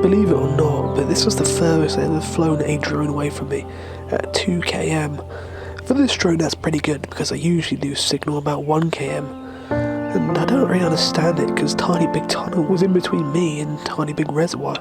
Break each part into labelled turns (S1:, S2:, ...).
S1: Believe it or not, but this was the furthest I've ever flown a drone away from me, at 2 km. For this drone that's pretty good, because I usually do signal about 1 km. And I don't really understand it, because Tardy Big Tunnel was in between me and Tardy Big Reservoir.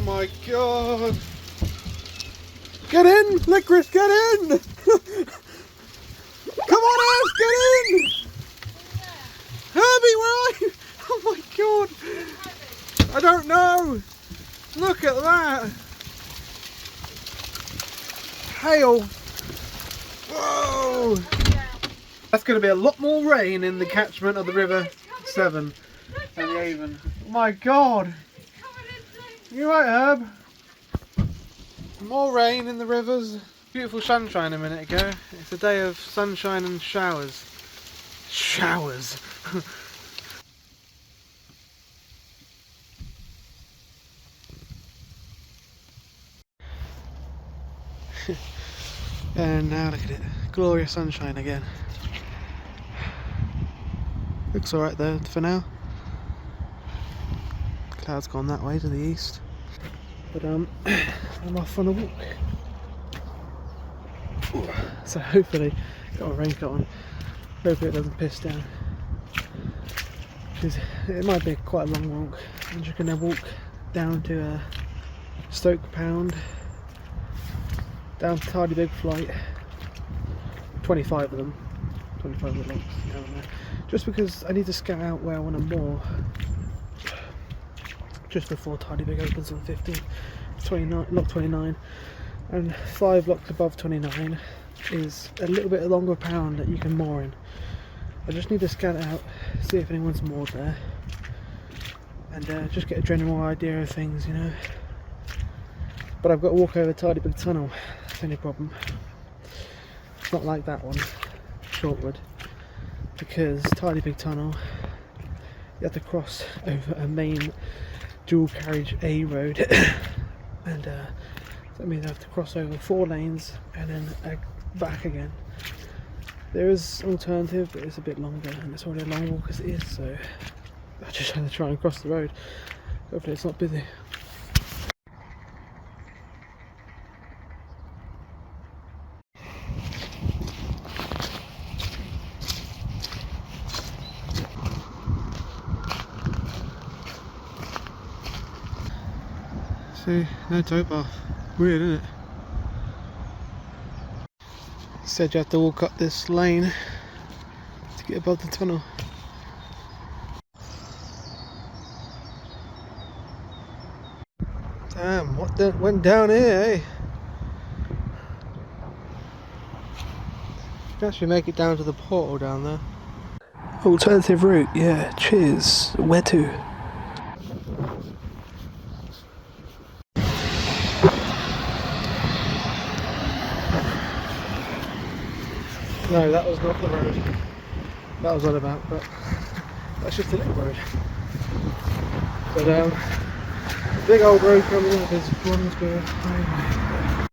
S2: Oh my god! Get in! Licorice, get in! Come on, Earth, get in! Herbie, where are you? Oh my god! I don't know! Look at that! Hail! Whoa! That's going to be a lot more rain in the catchment of the River Severn and the Avon. Oh my god! You right, Herb? More rain in the rivers. Beautiful sunshine a minute ago. It's a day of sunshine and showers. Showers! And now look at it. Glorious sunshine again. Looks alright though for now. Cloud's gone that way to the east. But I'm off on a walk. Ooh. So hopefully, got a raincoat on. Hopefully it doesn't piss down. Because it might be quite a long walk. I'm just going to walk down to Stoke Pound, down to Tardy Big flight. 25 of them. 25 of the lots down there. Just because I need to scout out where I want to moor. Just before Tardy Big opens on 15th, 29, lock 29, and 5 locks above 29 is a little bit longer pound that you can moor in. I just need to scan it out, see if anyone's moored there, and just get a general idea of things, you know. But I've got to walk over Tardy Big Tunnel, that's the only problem. It's not like that one, Shortwood, because Tardy Big Tunnel, you have to cross over a main dual carriage A road and that means I have to cross over 4 lanes and then back again. There is an alternative, but it's a bit longer and it's already a long walk as it is, so I just had to try and cross the road. Hopefully it's not busy. See, no towpath. Weird, isn't it? Said you have to walk up this lane to get above the tunnel. Damn, what went down here, eh? You can actually make it down to the portal down there.
S1: Alternative route, yeah, cheers. Where to?
S2: No, that was not the road that was all about, but that's just a little road. But big old road coming up is Brunswick Highway.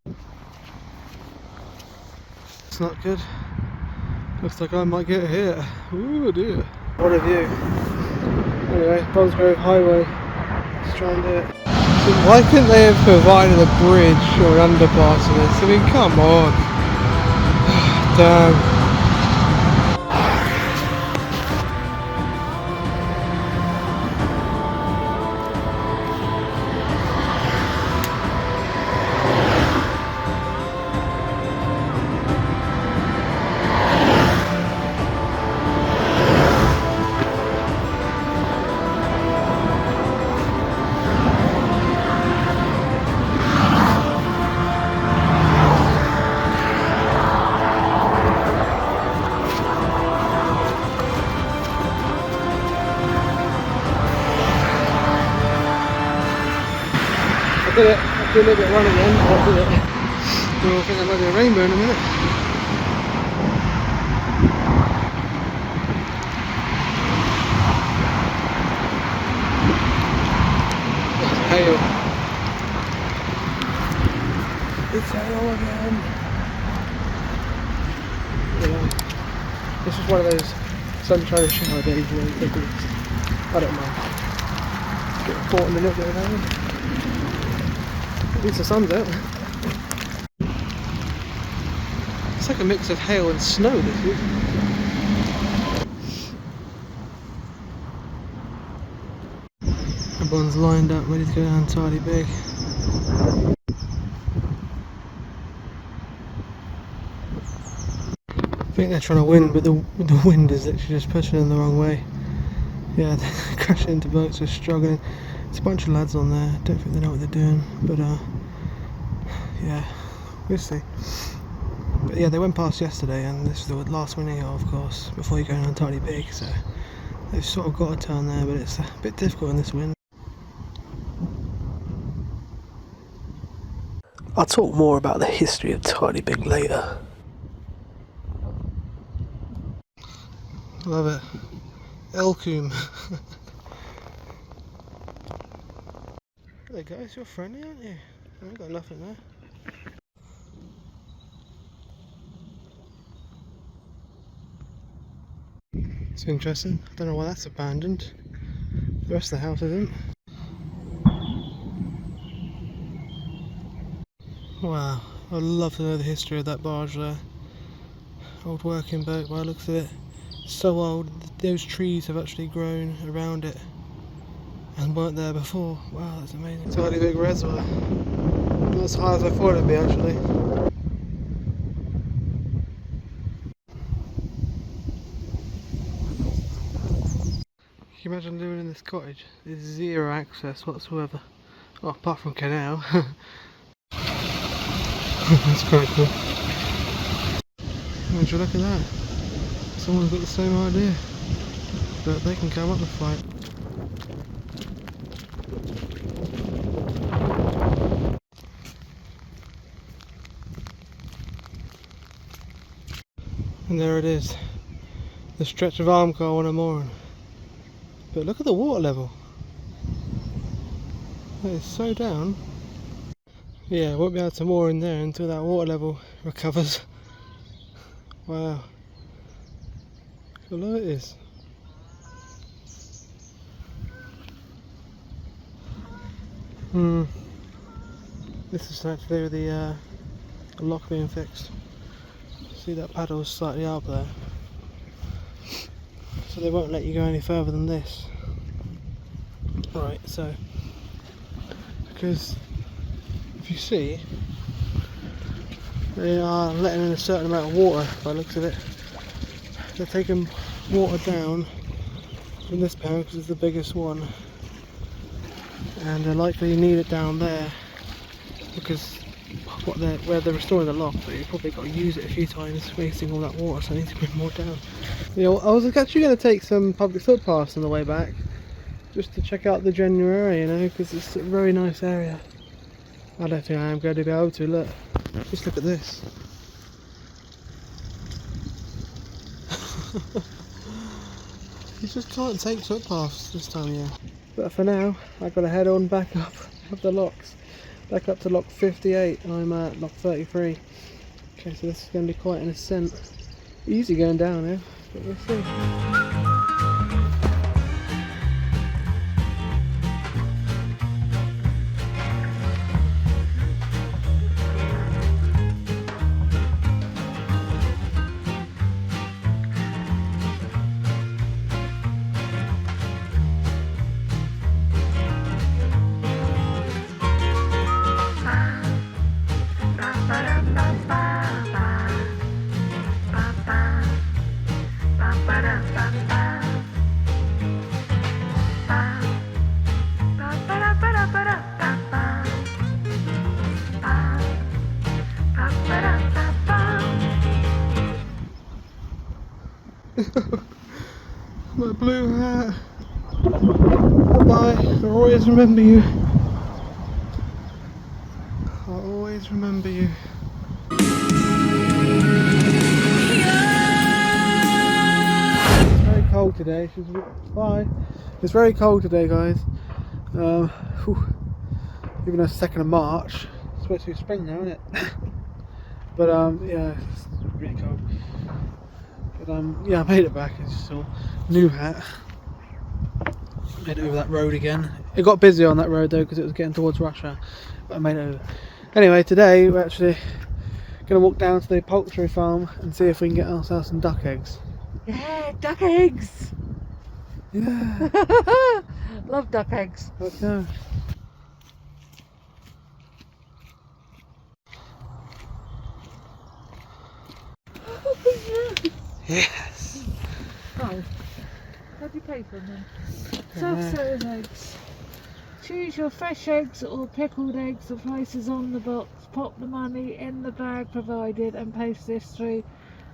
S2: It's not good. Looks like I might get hit. Ooh dear. What a view. Anyway, Brunswick Highway. Let's try and do it. Why couldn't they have provided a bridge or an underpass in this? I mean, come on. Damn. did it. I'll do a little bit of run again. I'll do it. Well, I think there might be a rainbow in a minute. It's hail. It's hail again. Yeah. This is one of those sunshine shower days where you take risks. I don't mind. Get caught in a little bit of rain. At least the sun's out. It's like a mix of hail and snow this week. Everyone's lined up, ready to go down Tardy Big. I think they're trying to win, but the wind is literally just pushing them the wrong way. Yeah, they're crashing into boats, they're struggling. There's a bunch of lads on there, don't think they know what they're doing, but yeah, we'll see. But yeah, they went past yesterday, and this is the last winning of course, before you go down Tardy Big, so they've sort of got a turn there, but it's a bit difficult in this wind.
S1: I'll talk more about the history of Tardy Big later.
S2: Love it. Elcoom. Hey guys, you're friendly, aren't you? I ain't got nothing there. It's interesting. I don't know why that's abandoned. The rest of the house isn't. Wow, I'd love to know the history of that barge there. Old working boat by the looks of it. So old, those trees have actually grown around it and weren't there before. Wow, that's amazing. Tardy Big reservoir. Not as high as I thought it'd be actually. Can you imagine living in this cottage? There's zero access whatsoever. Oh, apart from Canal. That's quite cool. Would you look at that? Someone's got the same idea. But they can come up and fight. And there it is. The stretch of arm car on a mooring. But look at the water level. That is so down. Yeah, I won't be able to moor in there until that water level recovers. Wow. How low it is. This is actually with the lock being fixed. See that paddle is slightly up there. So they won't let you go any further than this. Right, so because if you see, they are letting in a certain amount of water by the looks of it. They're taking water down from this panel because it's the biggest one, and they likely need it down there because where they're restoring the lock, but you've probably got to use it a few times, wasting all that water, so I need to bring more down. Yeah, well, I was actually going to take some public footpaths on the way back, just to check out the general area, you know, because it's a very nice area. I don't think I am going to be able to. Look, just look at this. You just can't take footpaths this time of year. But for now, I've got to head on back up the locks. Back up to lock 58, I'm at lock 33. Okay, so this is going to be quite an ascent. Easy going down here, but we'll see. My blue hat. Bye. I'll always remember you. always remember you. It's very cold today. Bye. It's very cold today, guys. Even though it's 2nd of March, it's supposed to be spring now, isn't it? But yeah, it's really cold. But yeah, I made it back. As you saw, new hat. Made it over that road again. It got busy on that road though because it was getting towards rush hour, but I made it over. Anyway, today we're actually going to walk down to the poultry farm and see if we can get ourselves some duck eggs.
S3: Yeah, duck eggs!
S2: Yeah.
S3: Love duck eggs.
S2: Let's go. Yes.
S3: Oh, how do you pay for them? Self-serving eggs. Choose your fresh eggs or pickled eggs. The price is on the box. Pop the money in the bag provided and post this through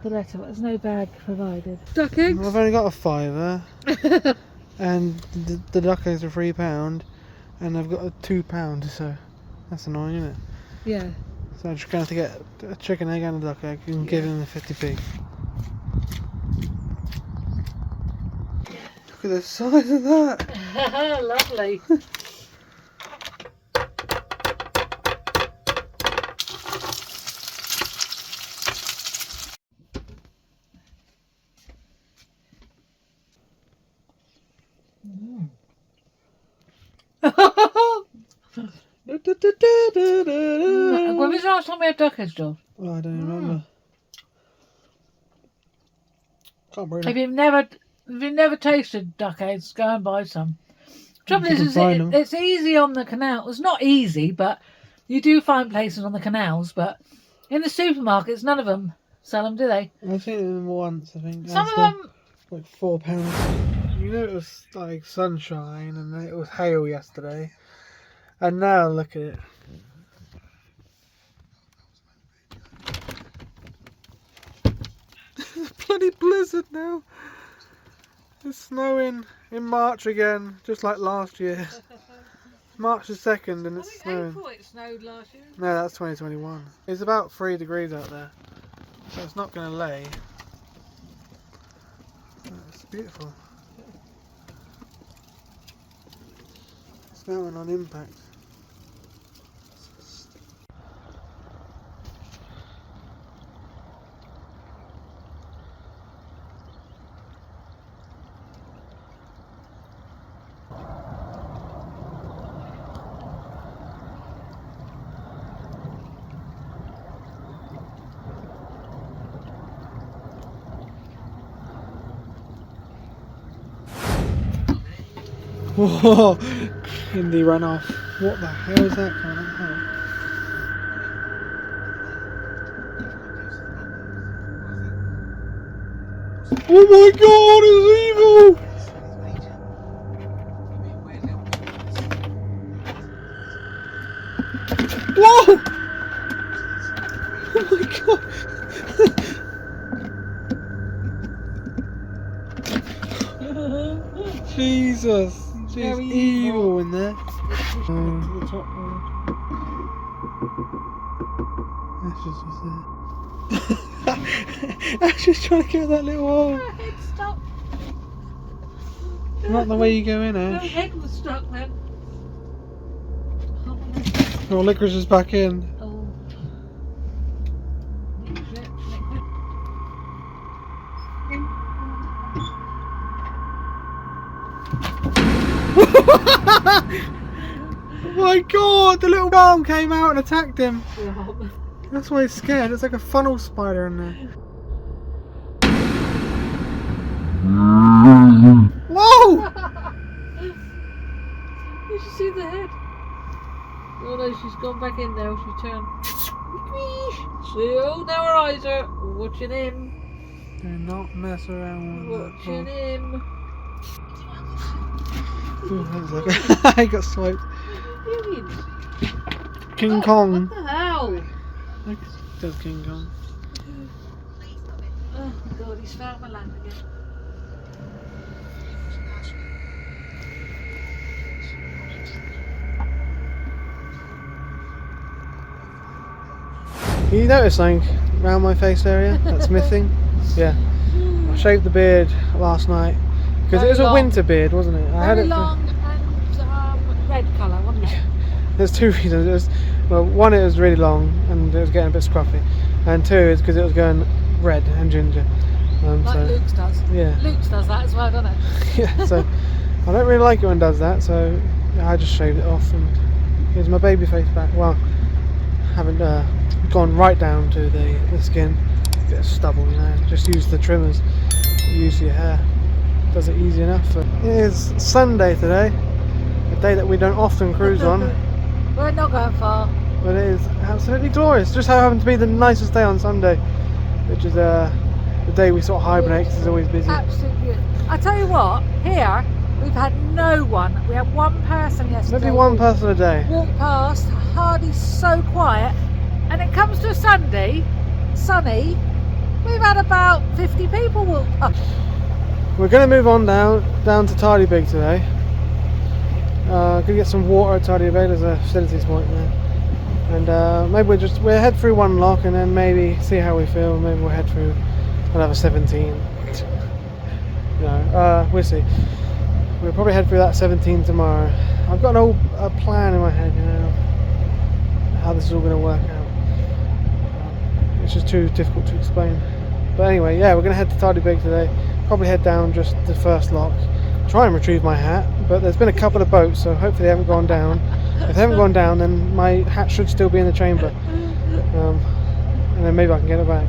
S3: the letter. There's no bag provided. Duck eggs?
S2: Well, I've only got a £5 and the duck eggs are £3 and I've got a £2, so that's annoying, isn't it?
S3: Yeah.
S2: So I'm just going to have to get a chicken egg and a duck egg and give him the 50p. Look at the size of that!
S3: Lovely. When was the last time we had duck eggs, John?
S2: Oh, I don't even remember. Can't believe
S3: If
S2: it.
S3: you've never tasted duck eggs, go and buy some. Trouble
S2: You can
S3: is
S2: find them.
S3: it's easy on the canal. It's not easy, but you do find places on the canals. But in the supermarkets, none of them sell them, do they?
S2: I've seen them once, I think.
S3: Some of them.
S2: Like £4. You know, it was like sunshine and then it was hail yesterday. And now look at it. It's a bloody blizzard now. It's snowing in March again, just like last year. March the 2nd and it's snowing.
S3: April it snowed last year.
S2: No, that's 2021. It's about 3 degrees out there, so it's not going to lay. It's beautiful. Snowing on impact. Whoa! In the runoff. What the hell is that coming out? Oh my god, it's evil! Whoa! Oh my god! Jesus! She's
S3: Very
S2: evil in there.
S3: To the top road.
S2: Ashes was there. Ashes trying to get that little hole.
S3: Her head stuck.
S2: Not the way you go in,
S3: Her
S2: Ash.
S3: head was stuck then.
S2: Oh, licorice is back in.
S3: Oh.
S2: Oh my god, the little arm came out and attacked him. That's why he's scared. It's like a funnel spider in there. Whoa!
S3: Did you see the head? Oh no, she's gone back in now. She turned. Oh, now her eyes are watching him.
S2: Do not mess around with
S3: Watching
S2: that.
S3: him.
S2: Ooh, that was like he got swiped.
S3: What are you doing?
S2: King Kong.
S3: What the hell?
S2: Look, there's King Kong.
S3: Oh god, he's found my land again.
S2: You notice something around my face area that's missing? Yeah. I shaved the beard last night because it was a winter beard, wasn't it? I had
S3: Very
S2: it
S3: long and red colour, wasn't it?
S2: There's two reasons. Well, one, it was really long and it was getting a bit scruffy, and two is because it was going red and ginger.
S3: Like
S2: so,
S3: Luke's does.
S2: Yeah.
S3: Luke's does that as well, doesn't it?
S2: Yeah. So I don't really like it when it does that. So I just shaved it off, and here's my baby face back. Well, I haven't gone right down to the skin. Bit of stubble, you know. Just use the trimmers. Use your hair. Does it easy enough. It is Sunday today, a day that we don't often cruise on.
S3: We're not going far.
S2: But it is absolutely glorious. Just so happened to be the nicest day on Sunday, which is the day we sort of hibernate because it's always busy.
S3: Absolutely. I tell you what, here we've had no one. We had one person yesterday.
S2: Maybe one person a day.
S3: Walk past, Hardy's so quiet, and it comes to a Sunday, sunny. We've had about 50 people walk past.
S2: We're going to move on down to Tardy Big today. Going to get some water at Tardebigge. There's a facilities point there, and maybe we'll head through one lock and then maybe see how we feel. Maybe we'll head through another 17. You know, we'll see. We'll probably head through that 17 tomorrow. I've got a plan in my head, you know, how this is all going to work out. It's just too difficult to explain. But anyway, yeah, we're going to head to Tardy Big today. Probably head down just the first lock. Try and retrieve my hat, but there's been a couple of boats, so hopefully they haven't gone down. If they haven't gone down, then my hat should still be in the chamber, and then maybe I can get it back.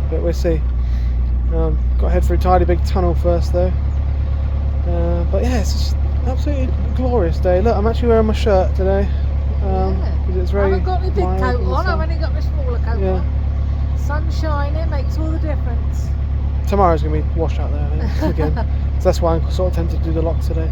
S2: But we'll see. Got to head through Tardy Big tunnel first, though. But yeah, it's just an absolutely glorious day. Look, I'm actually wearing my shirt today. Because it's very
S3: I haven't got my big coat on. I've only got my smaller coat on. Sun shining makes all the difference.
S2: Tomorrow's going to be washed out there, I think, again. So that's why I'm sort of tempted to do the lock today.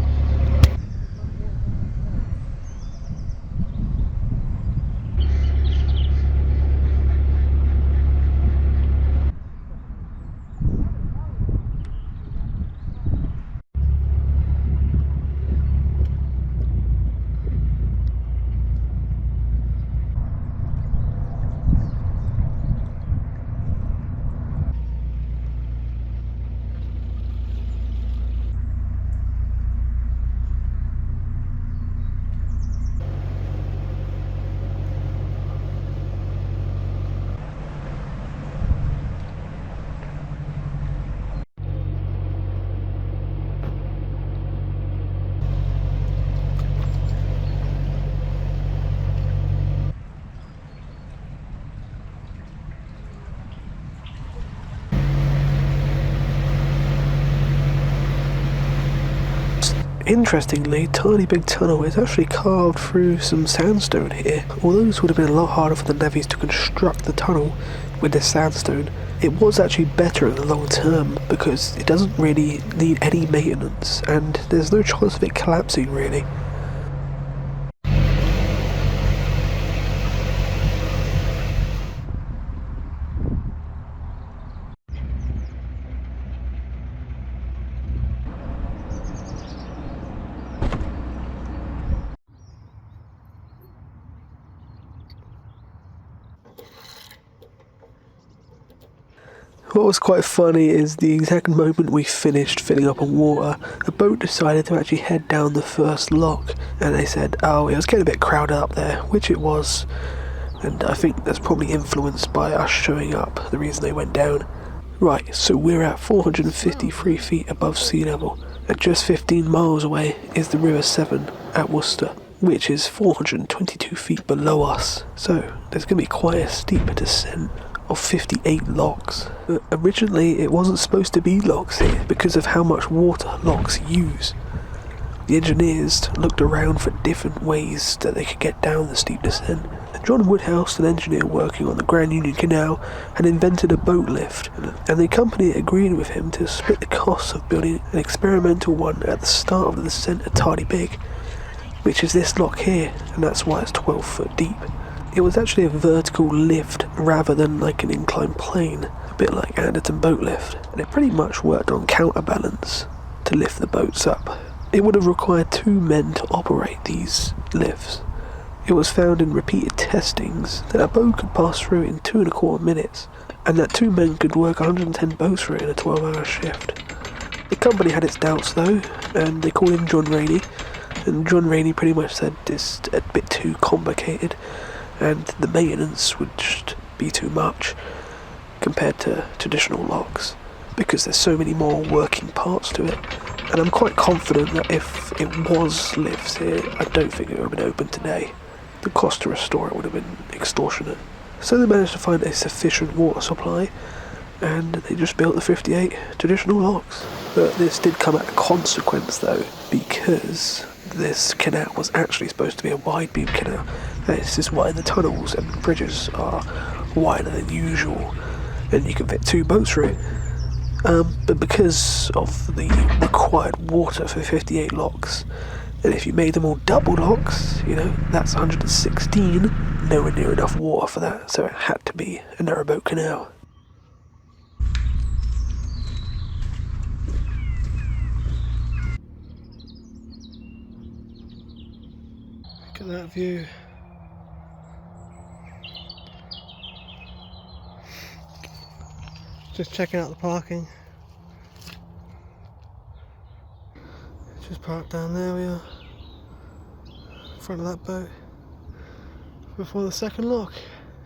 S1: Interestingly, Tardy Big Tunnel is actually carved through some sandstone here. Although this would have been a lot harder for the navvies to construct the tunnel with this sandstone, it was actually better in the long term because it doesn't really need any maintenance and there's no chance of it collapsing really. What was quite funny is the exact moment we finished filling up on water, a boat decided to actually head down the first lock, and they said, oh, it was getting a bit crowded up there, which it was, and I think that's probably influenced by us showing up, the reason they went down. Right, so we're at 453 feet above sea level, and just 15 miles away is the River Severn at Worcester, which is 422 feet below us, so there's going to be quite a steep descent of 58 locks. But originally it wasn't supposed to be locks here because of how much water locks use. The engineers looked around for different ways that they could get down the steep descent. John Woodhouse, an engineer working on the Grand Union Canal, had invented a boat lift, and the company agreed with him to split the costs of building an experimental one at the start of the descent at Tardy Big, which is this lock here, and that's why it's 12 foot deep. It was actually a vertical lift rather than like an inclined plane, a bit like Anderton boat lift, and it pretty much worked on counterbalance to lift the boats up. It would have required 2 men to operate these lifts, It was found in repeated testings that a boat could pass through in 2.25 minutes, and that 2 men could work 110 boats through it in a 12-hour shift. The company had its doubts though, and they called in John Rainey, and John Rainey pretty much said it's a bit too complicated, and the maintenance would just be too much compared to traditional locks, because there's so many more working parts to it. And I'm quite confident that if it was lifts here, I don't think it would have been open today. The cost to restore it would have been extortionate. So they managed to find a sufficient water supply, and they just built the 58 traditional locks. But this did come at a consequence though, because this canal was actually supposed to be a wide beam canal. This is why the tunnels and bridges are wider than usual, and you can fit 2 boats through it. But because of the required water for 58 locks, and if you made them all double locks, that's 116, nowhere near enough water for that, so it had to be a narrowboat canal.
S2: Look at that view. Just checking out the parking. Just parked down there, we are. In front of that boat. Before the second lock.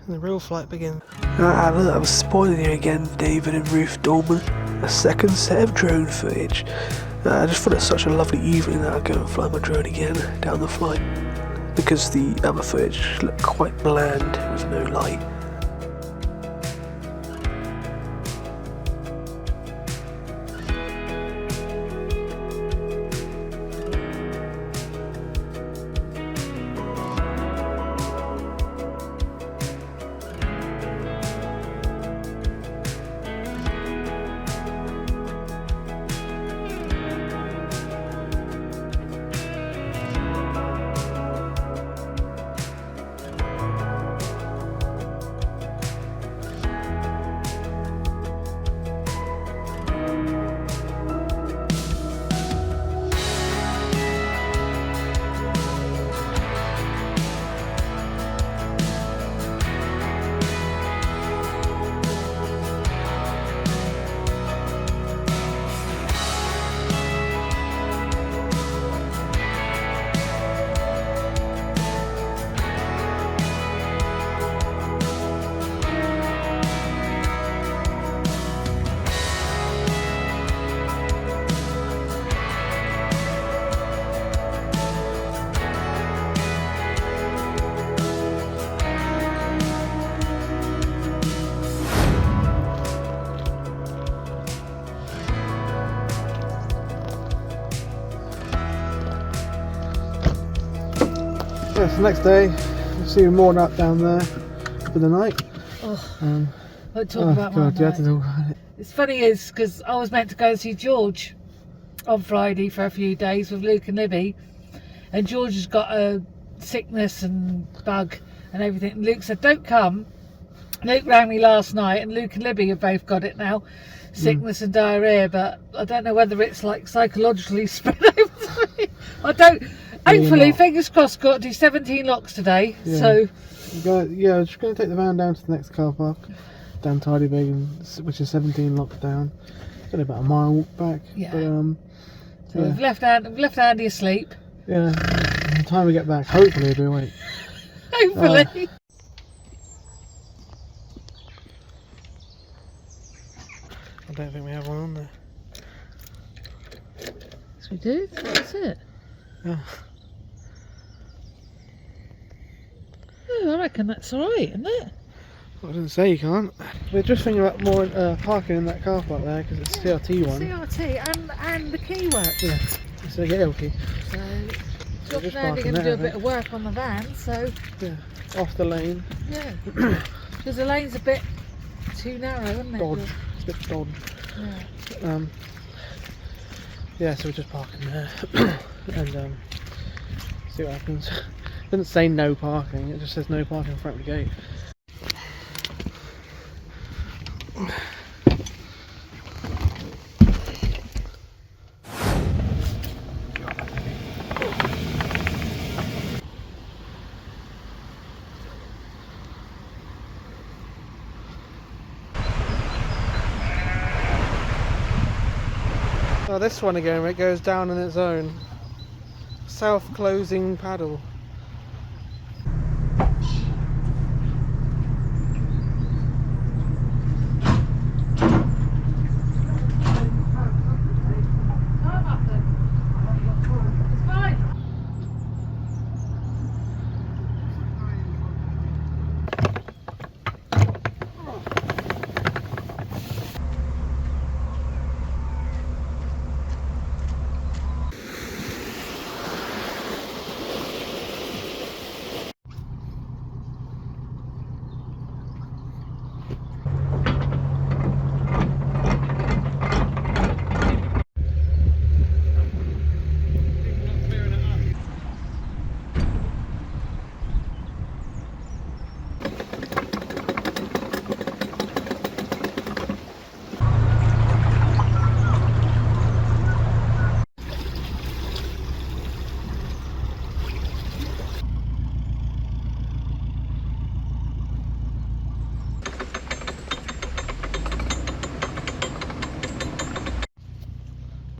S2: And the real flight begins.
S1: Look, I was spoiling you again, David and Ruth Dolman. A second set of drone footage. I just thought it was such a lovely evening that I'd go and fly my drone again down the flight. Because the other footage looked quite bland with no light.
S2: Yes, the next day, you see we're moored up down there for the night.
S3: Don't talk about my
S2: God, you had to
S3: night.
S2: talk about it.
S3: It's funny is because I was meant to go and see George on Friday for a few days with Luke and Libby, and George has got a sickness and bug and everything, and Luke said don't come. Luke rang me last night, and Luke and Libby have both got it now, sickness and diarrhea, but I don't know whether it's like psychologically spread over to me. I don't. Hopefully, fingers crossed, got to do 17 locks today.
S2: Yeah.
S3: So
S2: we're just going to take the van down to the next car park, down Tardy Big, which is 17 locks down. It's only about a mile walk back.
S3: Yeah.
S2: But,
S3: so we've left Andy asleep.
S2: Yeah. By the time we get back, hopefully he'll be awake.
S3: Hopefully.
S2: I don't think we have one on there.
S3: Yes, we do. That's it.
S2: Yeah.
S3: Oh, I reckon that's alright, isn't it?
S2: I didn't say you can't. We're just thinking about more parking in that car park there because it's a CRT one.
S3: CRT and the key works.
S2: Yeah, it's a Yale key.
S3: So
S2: So
S3: Job
S2: just
S3: and Andy
S2: parking
S3: going to do
S2: there,
S3: a bit of work on the van, so
S2: Yeah, off the lane.
S3: yeah. Because the lane's a bit too narrow, isn't it?
S2: Dodge. It's a bit dodge.
S3: Yeah.
S2: Yeah, so we're just parking there and see what happens. It doesn't say no parking, it just says no parking in front of the gate. Oh, this one again, where it goes down on its own. Self-closing paddle.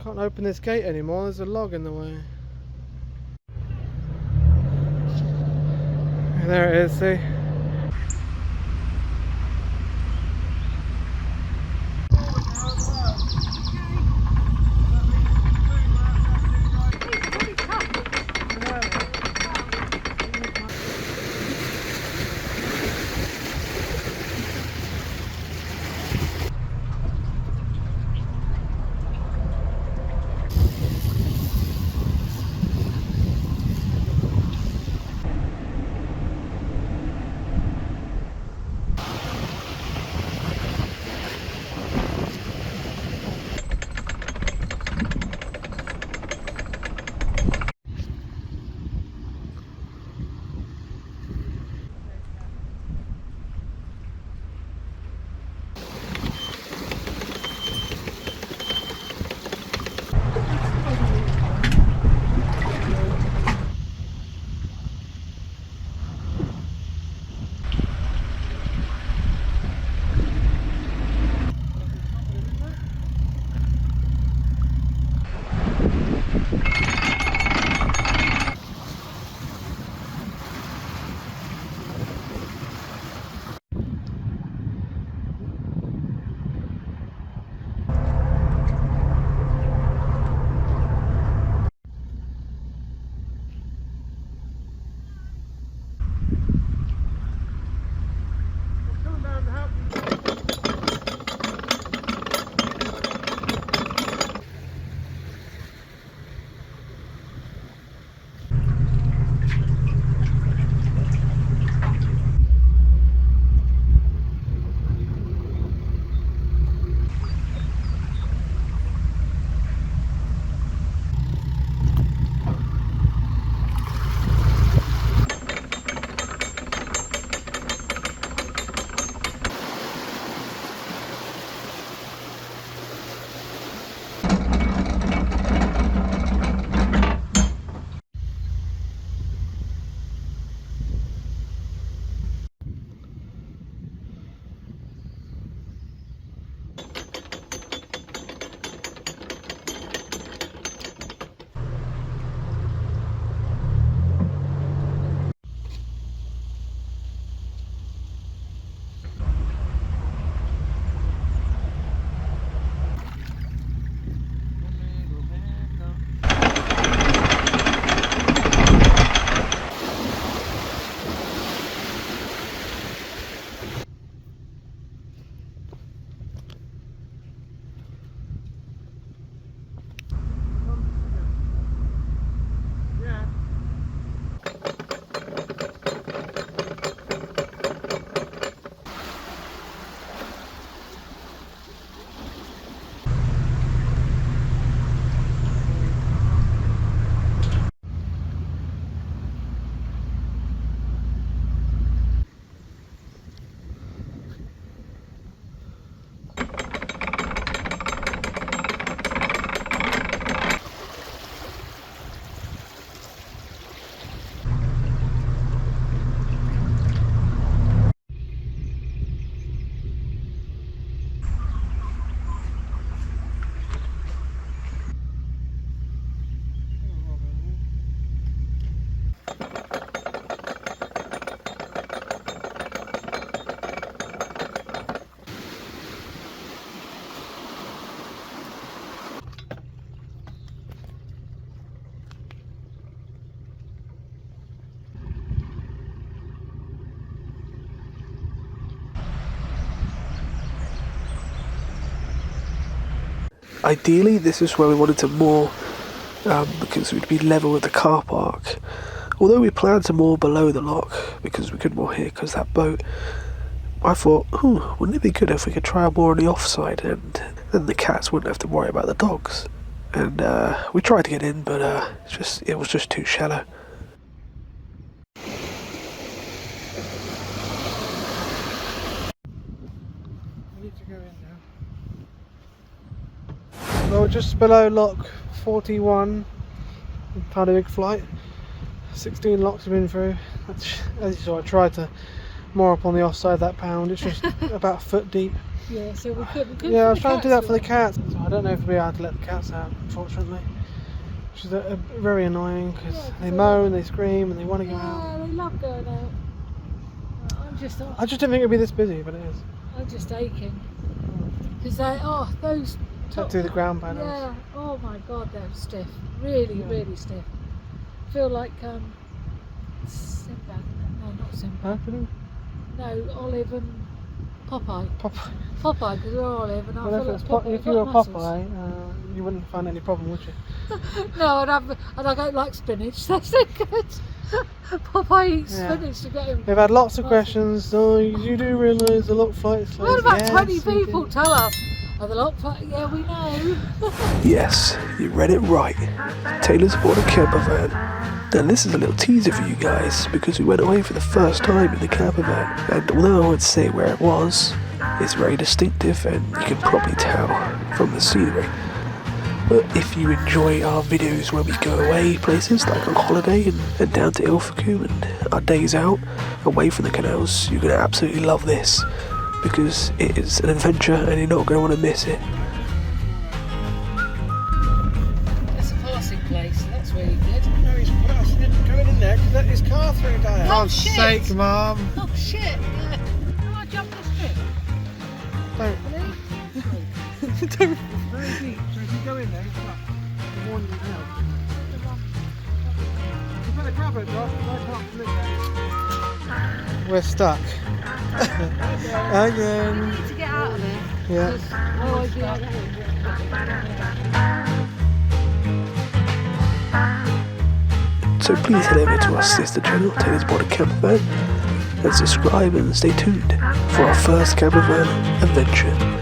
S2: Can't open this gate anymore, there's a log in the way. There it is, see?
S1: ideally this is where we wanted to moor, because it would be level with the car park. Although we planned to moor below the lock because we could moor here because that boat, I thought, wouldn't it be good if we could try a moor on the offside, and then the cats wouldn't have to worry about the dogs. And we tried to get in, but it was just too shallow.
S2: We need to go in now. Well, just below lock 41, Tardy Big flight. 16 locks have been through. As you saw, I tried to moor up on the offside of that pound. It's just about a foot deep.
S3: Yeah, so we couldn't.
S2: Yeah, I was trying to do that for the cats. So I don't know if we'll be able to let the cats out, unfortunately. Which is very annoying because they moan, and they scream, and they want to go out.
S3: Yeah, they love going out.
S2: I just didn't think it'd be this busy, but it is.
S3: I'm just aching. Because those
S2: Tucked through the ground panels.
S3: Yeah, oh my god, they're stiff. Really, really stiff. Feel like Sinbad. No, not Sinbad.
S2: Huh?
S3: No, Olive and Popeye.
S2: Popeye.
S3: Popeye, because we're Olive and I
S2: Well,
S3: feel
S2: if
S3: like Popeye.
S2: you were Popeye, you wouldn't find any problem, would you?
S3: No, and I don't like spinach. That's so good. Popeye eats spinach to get him.
S2: We've had lots of questions. Oh, you do realise the lock flight's closed?
S3: What about
S2: Yes,
S3: 20
S2: we
S3: people
S2: do.
S3: tell us? Oh, the lock flight, yeah, we know.
S1: Yes, you read it right. Taylor's bought a camper van. And this is a little teaser for you guys, because we went away for the first time in the camper van. And although I won't say where it was, it's very distinctive and you can probably tell from the scenery. But if you enjoy our videos where we go away places like on holiday and down to Ilfracombe and our days out away from the canals, you're going to absolutely love this, because it is an adventure and you're not going to want to miss it.
S3: That's a passing place, that's really good.
S2: No, he's going in there to let his car through, Diane.
S3: Oh,
S2: For
S3: shit.
S2: God's sake, Mum.
S3: Oh shit, yeah. Can I jump this bit?
S2: Don't.
S3: Really?
S2: Don't. Very deep, so if you go in there, it's up. The warning you now. You put the carpet drop, we're stuck. Again.
S3: We need to get out of there.
S2: Yeah.
S3: Otherwise we are.
S1: So please head over to our sister channel, Taylor's Bought a Camper Van, and subscribe and stay tuned for our first camper van adventure.